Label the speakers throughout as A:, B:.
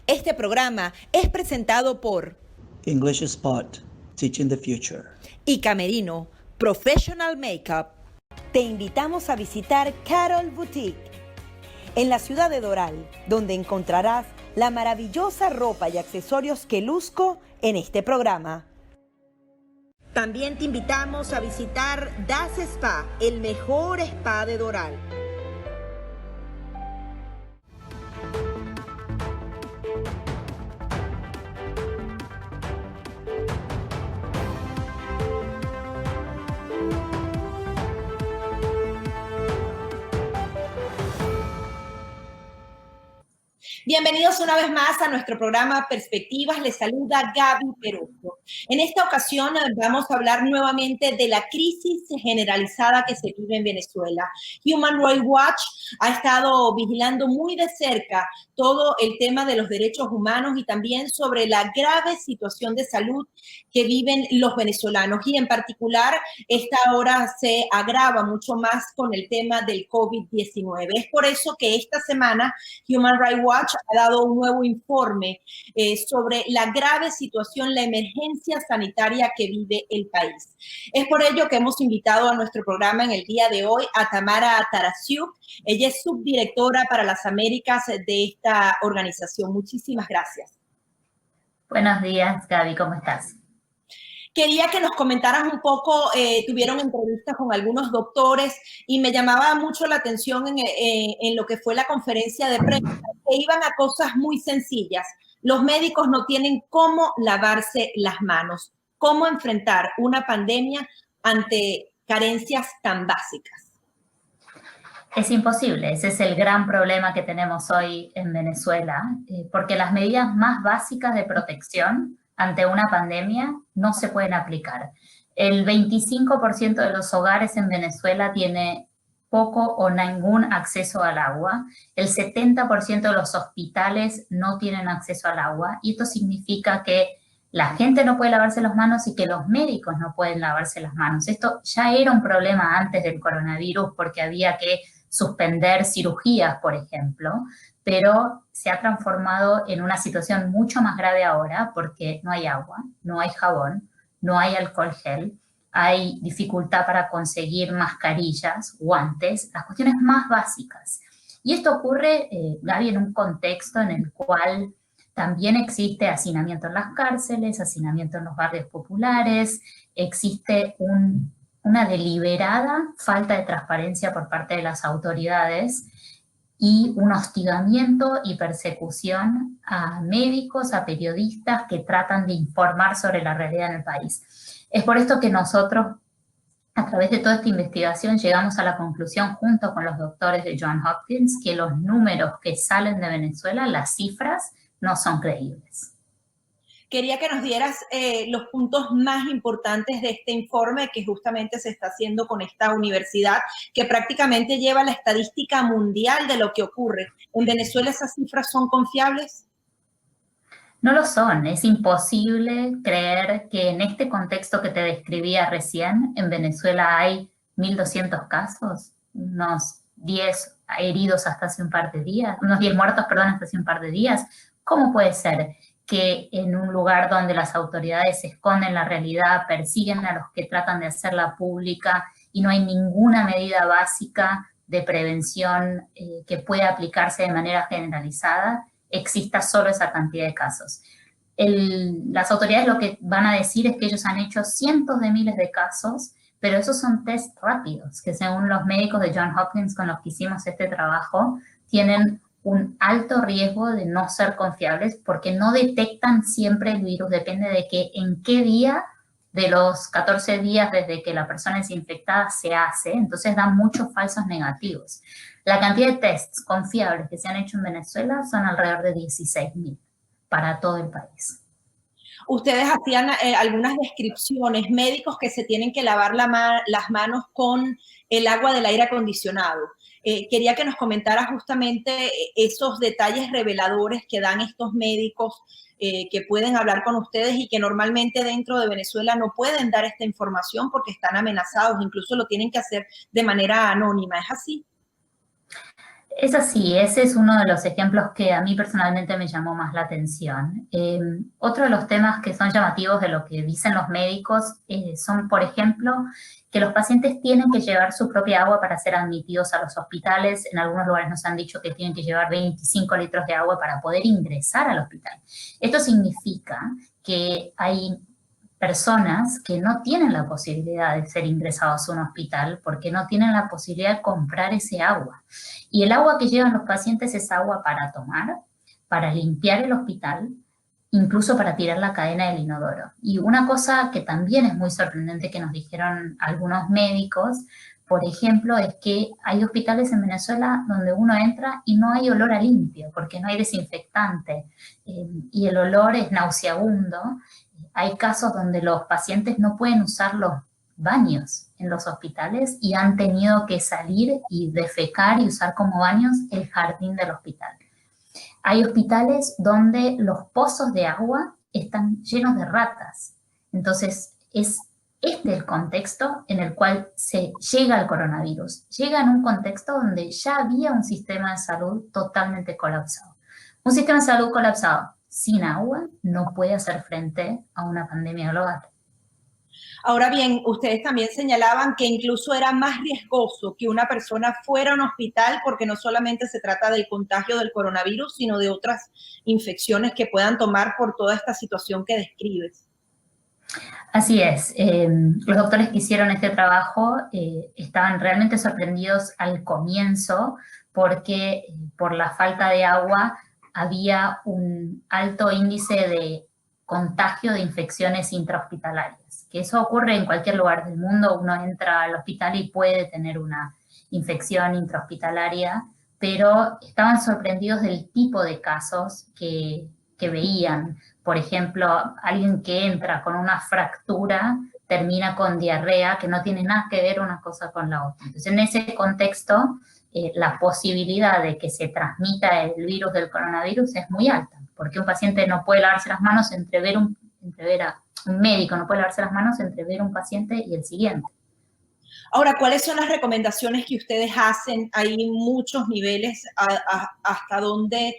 A: Este programa es presentado por
B: English Spot, Teaching the Future.
A: y Camerino, Professional Makeup. Te invitamos a visitar Carol Boutique en la ciudad de Doral, donde encontrarás la maravillosa ropa y accesorios que luzco en este programa. También te invitamos a visitar Das Spa, el mejor spa de Doral. Bienvenidos una vez más a nuestro programa Perspectivas. Les saluda Gaby Peroso. En esta ocasión vamos a hablar nuevamente de la crisis generalizada que se vive en Venezuela. Human Rights Watch ha estado vigilando muy de cerca todo el tema de los derechos humanos y también sobre la grave situación de salud que viven los venezolanos. Y en particular, esta hora se agrava mucho más con el tema del COVID-19. Es por eso que esta semana Human Rights Watch ha dado un nuevo informe sobre la grave situación, la emergencia sanitaria que vive el país. Es por ello que hemos invitado a nuestro programa en el día de hoy a Tamara Tarasiuk. Ella es subdirectora para las Américas de esta organización. Muchísimas gracias.
C: Buenos días, Gaby, ¿cómo estás?
A: Quería que nos comentaras un poco, tuvieron entrevistas con algunos doctores y me llamaba mucho la atención en lo que fue la conferencia de prensa, que iban a cosas muy sencillas. Los médicos no tienen cómo lavarse las manos, cómo enfrentar una pandemia ante carencias tan básicas.
C: Es imposible, ese es el gran problema que tenemos hoy en Venezuela, porque las medidas más básicas de protección ante una pandemia no se pueden aplicar. El 25% de los hogares en Venezuela tiene poco o ningún acceso al agua. El 70% de los hospitales no tienen acceso al agua y esto significa que la gente no puede lavarse las manos y que los médicos no pueden lavarse las manos. Esto ya era un problema antes del coronavirus porque había que suspender cirugías, por ejemplo, pero se ha transformado en una situación mucho más grave ahora porque no hay agua, no hay jabón, no hay alcohol gel, hay dificultad para conseguir mascarillas, guantes, las cuestiones más básicas. Y esto ocurre, Gaby, en un contexto en el cual también existe hacinamiento en las cárceles, hacinamiento en los barrios populares, existe una deliberada falta de transparencia por parte de las autoridades y un hostigamiento y persecución a médicos, a periodistas que tratan de informar sobre la realidad en el país. Es por esto que nosotros, a través de toda esta investigación, llegamos a la conclusión, junto con los doctores de Johns Hopkins, que los números que salen de Venezuela, las cifras, no son creíbles.
A: Quería que nos dieras los puntos más importantes de este informe que justamente se está haciendo con esta universidad, que prácticamente lleva la estadística mundial de lo que ocurre. ¿En Venezuela esas cifras son confiables?
C: No lo son. Es imposible creer que en este contexto que te describía recién, en Venezuela hay 1.200 casos, unos 10 heridos hasta hace un par de días, unos 10 muertos, perdón, hasta hace un par de días. ¿Cómo puede ser que en un lugar donde las autoridades esconden la realidad, persiguen a los que tratan de hacerla pública y no hay ninguna medida básica de prevención que pueda aplicarse de manera generalizada, exista solo esa cantidad de casos? Las autoridades lo que van a decir es que ellos han hecho cientos de miles de casos, pero esos son test rápidos, que según los médicos de Johns Hopkins con los que hicimos este trabajo, tienen un alto riesgo de no ser confiables porque no detectan siempre el virus, depende de que en qué día de los 14 días desde que la persona es infectada se hace, entonces dan muchos falsos negativos. La cantidad de tests confiables que se han hecho en Venezuela son alrededor de 16.000 para todo el país.
A: Ustedes hacían algunas descripciones, médicos que se tienen que lavar las manos con el agua del aire acondicionado. Quería que nos comentara justamente esos detalles reveladores que dan estos médicos que pueden hablar con ustedes y que normalmente dentro de Venezuela no pueden dar esta información porque están amenazados, incluso lo tienen que hacer de manera anónima. ¿Es así?
C: Es así, ese es uno de los ejemplos que a mí personalmente me llamó más la atención. Otro de los temas que son llamativos de lo que dicen los médicos son, por ejemplo, que los pacientes tienen que llevar su propia agua para ser admitidos a los hospitales. En algunos lugares nos han dicho que tienen que llevar 25 litros de agua para poder ingresar al hospital. Esto significa que hay personas que no tienen la posibilidad de ser ingresados a un hospital porque no tienen la posibilidad de comprar ese agua. Y el agua que llevan los pacientes es agua para tomar, para limpiar el hospital, incluso para tirar la cadena del inodoro. Y una cosa que también es muy sorprendente que nos dijeron algunos médicos, por ejemplo, es que hay hospitales en Venezuela donde uno entra y no hay olor a limpio, porque no hay desinfectante, y el olor es nauseabundo. Hay casos donde los pacientes no pueden usar los baños en los hospitales y han tenido que salir y defecar y usar como baños el jardín del hospital. Hay hospitales donde los pozos de agua están llenos de ratas. Entonces, es este el contexto en el cual se llega al coronavirus. Llega en un contexto donde ya había un sistema de salud totalmente colapsado. Un sistema de salud colapsado sin agua no puede hacer frente a una pandemia global.
A: Ahora bien, ustedes también señalaban que incluso era más riesgoso que una persona fuera a un hospital porque no solamente se trata del contagio del coronavirus, sino de otras infecciones que puedan tomar por toda esta situación que describes.
C: Así es. Los doctores que hicieron este trabajo estaban realmente sorprendidos al comienzo porque por la falta de agua había un alto índice de contagio de infecciones intrahospitalarias, que eso ocurre en cualquier lugar del mundo. Uno entra al hospital y puede tener una infección intrahospitalaria, pero estaban sorprendidos del tipo de casos que veían. Por ejemplo, alguien que entra con una fractura termina con diarrea, que no tiene nada que ver una cosa con la otra. Entonces, en ese contexto, la posibilidad de que se transmita el virus del coronavirus es muy alta, porque un paciente no puede lavarse las manos un médico no puede lavarse las manos entre ver un paciente y el siguiente.
A: Ahora, ¿cuáles son las recomendaciones que ustedes hacen? Hay muchos niveles hasta dónde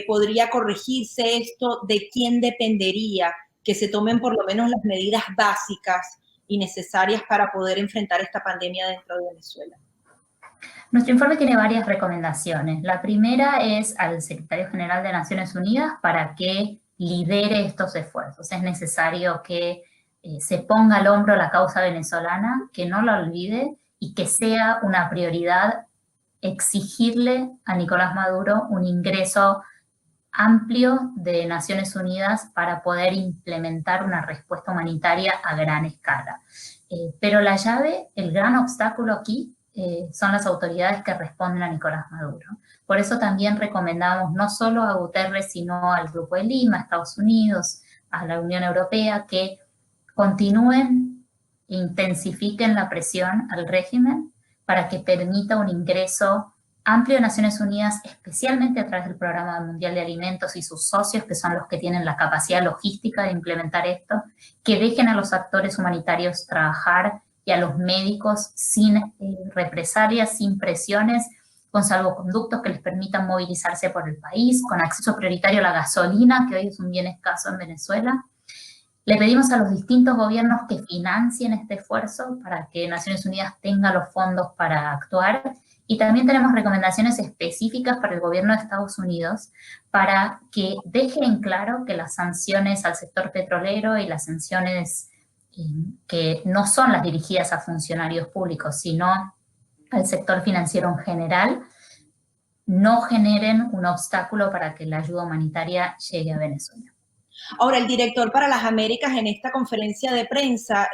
A: podría corregirse esto, de quién dependería que se tomen por lo menos las medidas básicas y necesarias para poder enfrentar esta pandemia dentro de Venezuela.
C: Nuestro informe tiene varias recomendaciones. La primera es al Secretario General de Naciones Unidas para que lidere estos esfuerzos. Es necesario que se ponga al hombro la causa venezolana, que no la olvide y que sea una prioridad exigirle a Nicolás Maduro un ingreso amplio de Naciones Unidas para poder implementar una respuesta humanitaria a gran escala. Pero la llave, el gran obstáculo aquí, son las autoridades que responden a Nicolás Maduro. Por eso también recomendamos no solo a Guterres, sino al Grupo de Lima, a Estados Unidos, a la Unión Europea, que continúen e intensifiquen la presión al régimen para que permita un ingreso amplio de Naciones Unidas, especialmente a través del Programa Mundial de Alimentos y sus socios, que son los que tienen la capacidad logística de implementar esto, que dejen a los actores humanitarios trabajar y a los médicos sin represalias, sin presiones, con salvoconductos que les permitan movilizarse por el país, con acceso prioritario a la gasolina, que hoy es un bien escaso en Venezuela. Le pedimos a los distintos gobiernos que financien este esfuerzo para que Naciones Unidas tenga los fondos para actuar. Y también tenemos recomendaciones específicas para el gobierno de Estados Unidos para que deje en claro que las sanciones al sector petrolero y las sanciones que no son las dirigidas a funcionarios públicos, sino al sector financiero en general, no generen un obstáculo para que la ayuda humanitaria llegue a Venezuela.
A: Ahora, el director para las Américas en esta conferencia de prensa,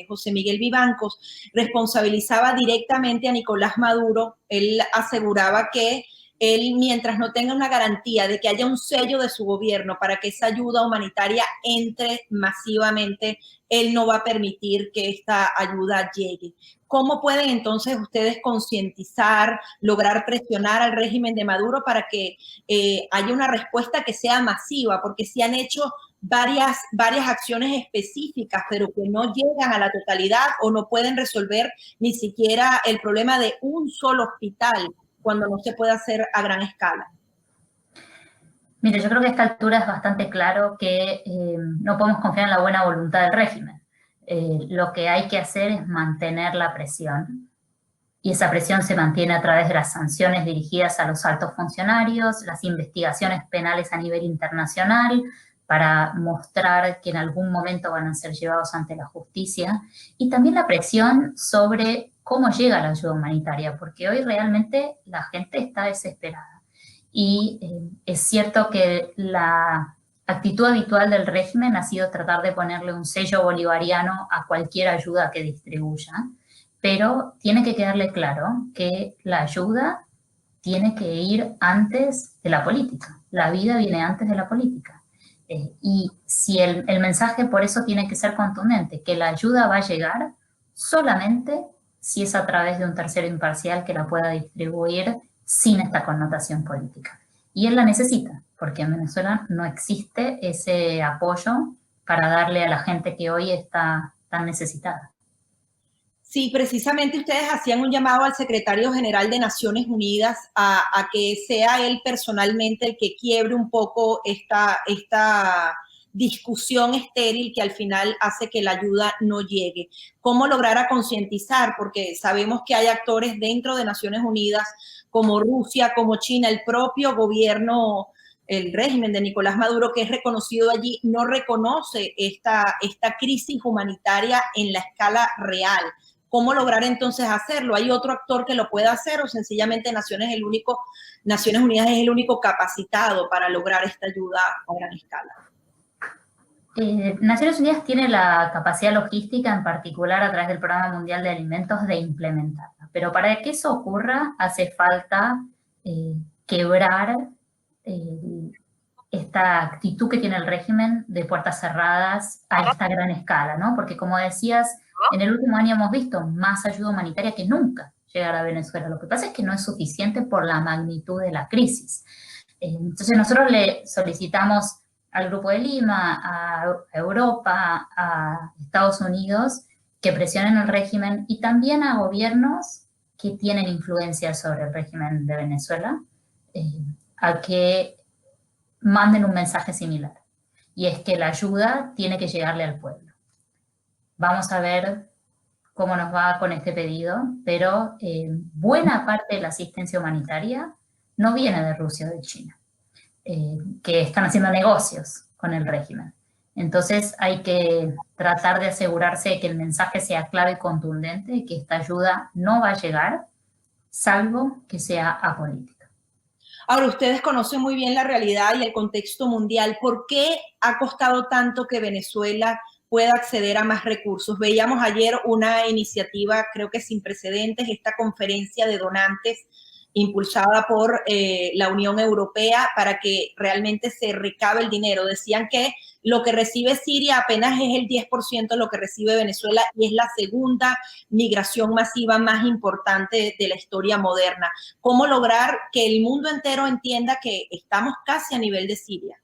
A: José Miguel Vivancos, responsabilizaba directamente a Nicolás Maduro. Él aseguraba que él, mientras no tenga una garantía de que haya un sello de su gobierno para que esa ayuda humanitaria entre masivamente, él no va a permitir que esta ayuda llegue. ¿Cómo pueden entonces ustedes concientizar, lograr presionar al régimen de Maduro para que haya una respuesta que sea masiva? Porque sí han hecho varias acciones específicas, pero que no llegan a la totalidad o no pueden resolver ni siquiera el problema de un solo hospital cuando no se puede hacer a gran escala?
C: Mire, yo creo que a esta altura es bastante claro que no podemos confiar en la buena voluntad del régimen. Lo que hay que hacer es mantener la presión, y esa presión se mantiene a través de las sanciones dirigidas a los altos funcionarios, las investigaciones penales a nivel internacional, para mostrar que en algún momento van a ser llevados ante la justicia, y también la presión sobre cómo llega la ayuda humanitaria, porque hoy realmente la gente está desesperada. Y es cierto que la actitud habitual del régimen ha sido tratar de ponerle un sello bolivariano a cualquier ayuda que distribuya, pero tiene que quedarle claro que la ayuda tiene que ir antes de la política. La vida viene antes de la política. Y si el mensaje por eso tiene que ser contundente, que la ayuda va a llegar solamente si es a través de un tercero imparcial que la pueda distribuir sin esta connotación política. Y él la necesita, porque en Venezuela no existe ese apoyo para darle a la gente que hoy está tan necesitada.
A: Sí, precisamente ustedes hacían un llamado al secretario general de Naciones Unidas a que sea él personalmente el que quiebre un poco esta discusión estéril que al final hace que la ayuda no llegue. ¿Cómo lograr a concientizar? Porque sabemos que hay actores dentro de Naciones Unidas como Rusia, como China, el propio gobierno, el régimen de Nicolás Maduro, que es reconocido allí, no reconoce esta crisis humanitaria en la escala real. ¿Cómo lograr entonces hacerlo? ¿Hay otro actor que lo pueda hacer o sencillamente Naciones Unidas es el único capacitado para lograr esta ayuda a gran escala?
C: Naciones Unidas tiene la capacidad logística, en particular a través del Programa Mundial de Alimentos, de implementarla. Pero para que eso ocurra hace falta quebrar esta actitud que tiene el régimen de puertas cerradas a esta gran escala, ¿no? Porque como decías, en el último año hemos visto más ayuda humanitaria que nunca llegar a Venezuela. Lo que pasa es que no es suficiente por la magnitud de la crisis. Entonces nosotros le solicitamos al Grupo de Lima, a Europa, a Estados Unidos, que presionen al régimen y también a gobiernos que tienen influencia sobre el régimen de Venezuela, a que manden un mensaje similar. Y es que la ayuda tiene que llegarle al pueblo. Vamos a ver cómo nos va con este pedido, pero buena parte de la asistencia humanitaria no viene de Rusia o de China, que están haciendo negocios con el régimen. Entonces hay que tratar de asegurarse de que el mensaje sea claro y contundente, que esta ayuda no va a llegar, salvo que sea apolítica.
A: Ahora, ustedes conocen muy bien la realidad y el contexto mundial. ¿Por qué ha costado tanto que Venezuela pueda acceder a más recursos? Veíamos ayer una iniciativa, creo que sin precedentes, esta conferencia de donantes impulsada por la Unión Europea para que realmente se recabe el dinero. Decían que lo que recibe Siria apenas es el 10% de lo que recibe Venezuela y es la segunda migración masiva más importante de la historia moderna. ¿Cómo lograr que el mundo entero entienda que estamos casi a nivel de Siria?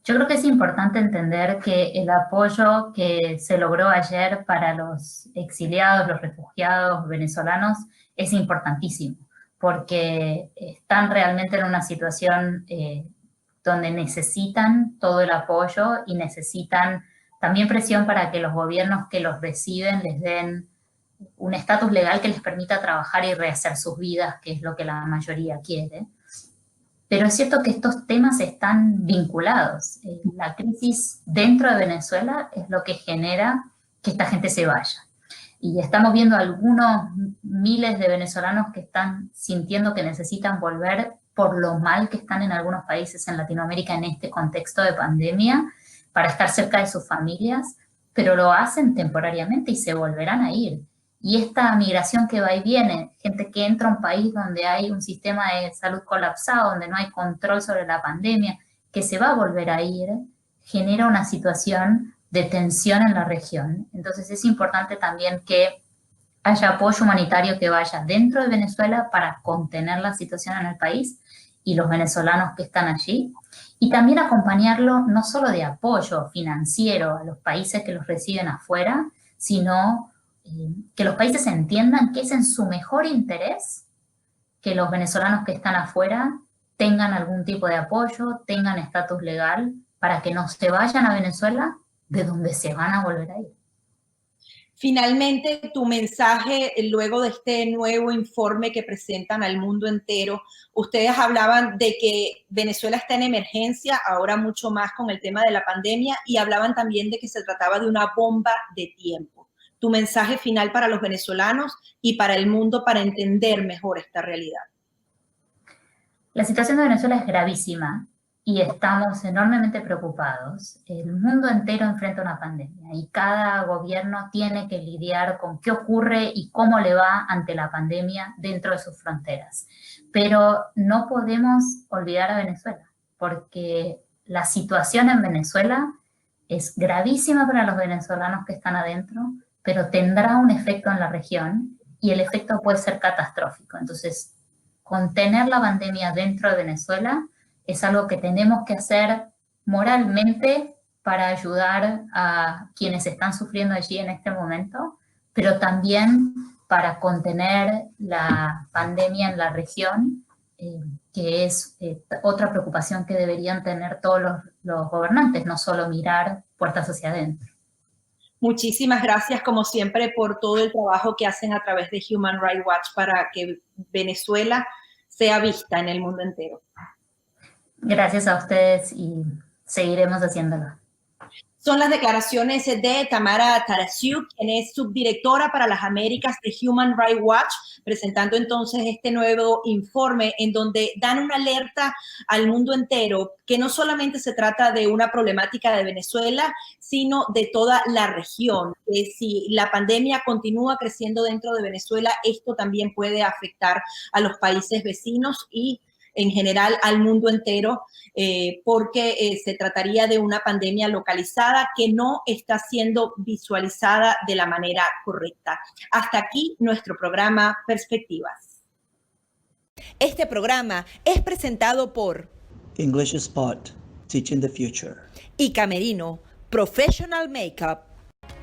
C: Yo creo que es importante entender que el apoyo que se logró ayer para los exiliados, los refugiados venezolanos, es importantísimo, porque están realmente en una situación donde necesitan todo el apoyo y necesitan también presión para que los gobiernos que los reciben les den un estatus legal que les permita trabajar y rehacer sus vidas, que es lo que la mayoría quiere. Pero es cierto que estos temas están vinculados. La crisis dentro de Venezuela es lo que genera que esta gente se vaya. Y estamos viendo algunos miles de venezolanos que están sintiendo que necesitan volver por lo mal que están en algunos países en Latinoamérica en este contexto de pandemia para estar cerca de sus familias, pero lo hacen temporariamente y se volverán a ir. Y esta migración que va y viene, gente que entra a un país donde hay un sistema de salud colapsado, donde no hay control sobre la pandemia, que se va a volver a ir, genera una situación de tensión en la región. Entonces es importante también que haya apoyo humanitario que vaya dentro de Venezuela para contener la situación en el país y los venezolanos que están allí, y también acompañarlo no solo de apoyo financiero a los países que los reciben afuera, sino que los países entiendan que es en su mejor interés que los venezolanos que están afuera tengan algún tipo de apoyo, tengan estatus legal, para que no se vayan a Venezuela, de donde se van a volver a ir.
A: Finalmente, tu mensaje, luego de este nuevo informe que presentan al mundo entero, ustedes hablaban de que Venezuela está en emergencia, ahora mucho más con el tema de la pandemia, y hablaban también de que se trataba de una bomba de tiempo. Tu mensaje final para los venezolanos y para el mundo para entender mejor esta realidad.
C: La situación de Venezuela es gravísima y estamos enormemente preocupados. El mundo entero enfrenta una pandemia y cada gobierno tiene que lidiar con qué ocurre y cómo le va ante la pandemia dentro de sus fronteras. Pero no podemos olvidar a Venezuela, porque la situación en Venezuela es gravísima para los venezolanos que están adentro, pero tendrá un efecto en la región y el efecto puede ser catastrófico. Entonces, contener la pandemia dentro de Venezuela es algo que tenemos que hacer moralmente para ayudar a quienes están sufriendo allí en este momento, pero también para contener la pandemia en la región, que es otra preocupación que deberían tener todos los gobernantes, no solo mirar puertas hacia adentro.
A: Muchísimas gracias, como siempre, por todo el trabajo que hacen a través de Human Rights Watch para que Venezuela sea vista en el mundo entero.
C: Gracias a ustedes y seguiremos haciéndolo.
A: Son las declaraciones de Tamara Tarasiuk, quien es subdirectora para las Américas de Human Rights Watch, presentando entonces este nuevo informe en donde dan una alerta al mundo entero que no solamente se trata de una problemática de Venezuela, sino de toda la región. Que si la pandemia continúa creciendo dentro de Venezuela, esto también puede afectar a los países vecinos y en general al mundo entero, porque se trataría de una pandemia localizada que no está siendo visualizada de la manera correcta. Hasta aquí nuestro programa Perspectivas.
D: Este programa es presentado por
B: English Spot, Teaching the Future.
D: y Camerino Professional Makeup.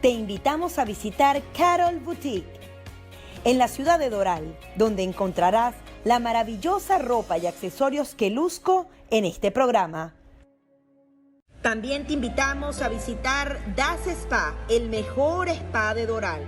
D: Te invitamos a visitar Carol Boutique en la ciudad de Doral, donde encontrarás la maravillosa ropa y accesorios que luzco en este programa. También te invitamos a visitar Das Spa, el mejor spa de Doral.